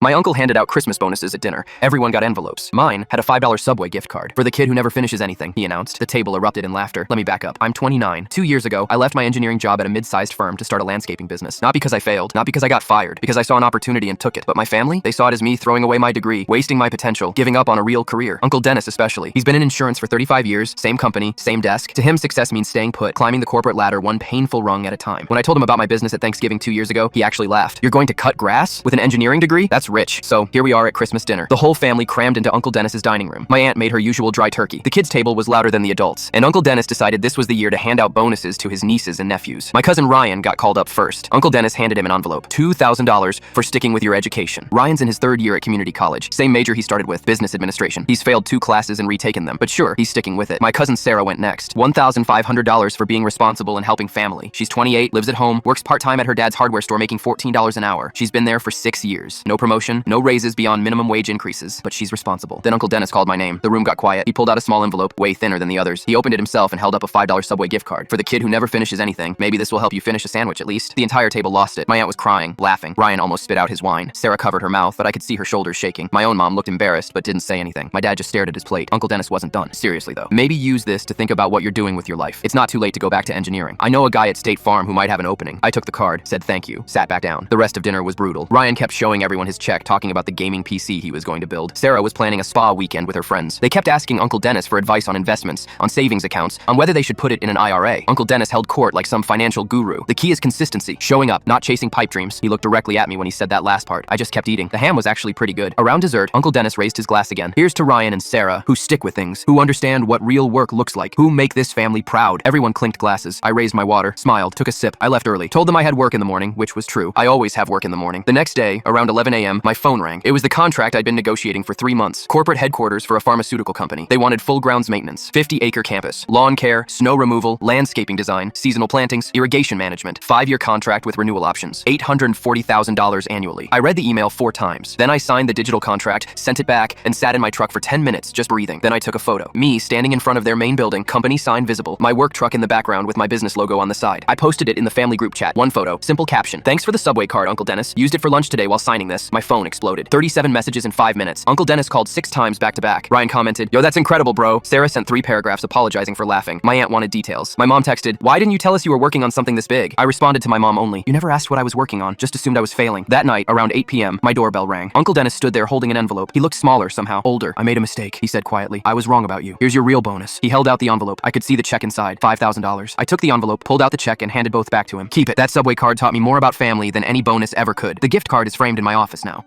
My uncle handed out Christmas bonuses at dinner. Everyone got envelopes. Mine had a $5 Subway gift card. For the kid who never finishes anything, he announced. The table erupted in laughter. Let me back up. I'm 29. 2 years ago, I left my engineering job at a mid-sized firm to start a landscaping business. Not because I failed, not because I got fired, because I saw an opportunity and took it. But my family? They saw it as me throwing away my degree, wasting my potential, giving up on a real career. Uncle Dennis especially. He's been in insurance for 35 years, same company, same desk. To him, success means staying put, climbing the corporate ladder one painful rung at a time. When I told him about my business at Thanksgiving 2 years ago, he actually laughed. You're going to cut grass? With an engineering degree? That's rich. So here we are at Christmas dinner. The whole family crammed into Uncle Dennis's dining room. My aunt made her usual dry turkey. The kids' table was louder than the adults, and Uncle Dennis decided this was the year to hand out bonuses to his nieces and nephews. My cousin Ryan got called up first. Uncle Dennis handed him an envelope. $2,000 for sticking with your education. Ryan's in his 3rd year at community college. Same major he started with, business administration. He's failed 2 classes and retaken them, but sure, he's sticking with it. My cousin Sarah went next. $1,500 for being responsible and helping family. She's 28, lives at home, works part-time at her dad's hardware store making $14 an hour. She's been there for 6 years. No promotion, no raises beyond minimum wage increases, but she's responsible. Then Uncle Dennis called my name. The room got quiet. He pulled out a small envelope, way thinner than the others. He opened it himself and held up a $5 Subway gift card. For the kid who never finishes anything, maybe this will help you finish a sandwich at least. The entire table lost it. My aunt was crying, laughing. Ryan almost spit out his wine. Sarah covered her mouth, but I could see her shoulders shaking. My own mom looked embarrassed, but didn't say anything. My dad just stared at his plate. Uncle Dennis wasn't done. Seriously though. Maybe use this to think about what you're doing with your life. It's not too late to go back to engineering. I know a guy at State Farm who might have an opening. I took the card, said thank you, sat back down. The rest of dinner was brutal. Ryan kept showing everyone his check, talking about the gaming PC he was going to build. Sarah was planning a spa weekend with her friends. They kept asking Uncle Dennis for advice on investments, on savings accounts, on whether they should put it in an IRA. Uncle Dennis held court like some financial guru. The key is consistency, showing up, not chasing pipe dreams. He looked directly at me when he said that last part. I just kept eating. The ham was actually pretty good. Around dessert, Uncle Dennis raised his glass again. Here's to Ryan and Sarah, who stick with things, who understand what real work looks like, who make this family proud. Everyone clinked glasses. I raised my water, smiled, took a sip. I left early. Told them I had work in the morning, which was true. I always have work in the morning. The next day, around 11 a.m., my phone rang. It was the contract I'd been negotiating for 3 months. Corporate headquarters for a pharmaceutical company. They wanted full grounds maintenance, 50-acre campus, lawn care, snow removal, landscaping design, seasonal plantings, irrigation management, 5-year contract with renewal options, $840,000 annually. I read the email 4 times. Then I signed the digital contract, sent it back, and sat in my truck for 10 minutes just breathing. Then I took a photo. Me standing in front of their main building, company sign visible, my work truck in the background with my business logo on the side. I posted it in the family group chat. 1 photo, simple caption. Thanks for the Subway card, Uncle Dennis. Used it for lunch today while signing this. My phone exploded. 37 messages in 5 minutes. Uncle Dennis called 6 times back to back. Ryan commented, "Yo, that's incredible, bro." Sarah sent 3 paragraphs apologizing for laughing. My aunt wanted details. My mom texted, "Why didn't you tell us you were working on something this big?" I responded to my mom only, "You never asked what I was working on, just assumed I was failing." That night, around 8 p.m., my doorbell rang. Uncle Dennis stood there holding an envelope. He looked smaller somehow, older. "I made a mistake," he said quietly. "I was wrong about you. Here's your real bonus." He held out the envelope. I could see the check inside, $5,000. I took the envelope, pulled out the check, and handed both back to him. "Keep it. That Subway card taught me more about family than any bonus ever could." The gift card is framed in my office now.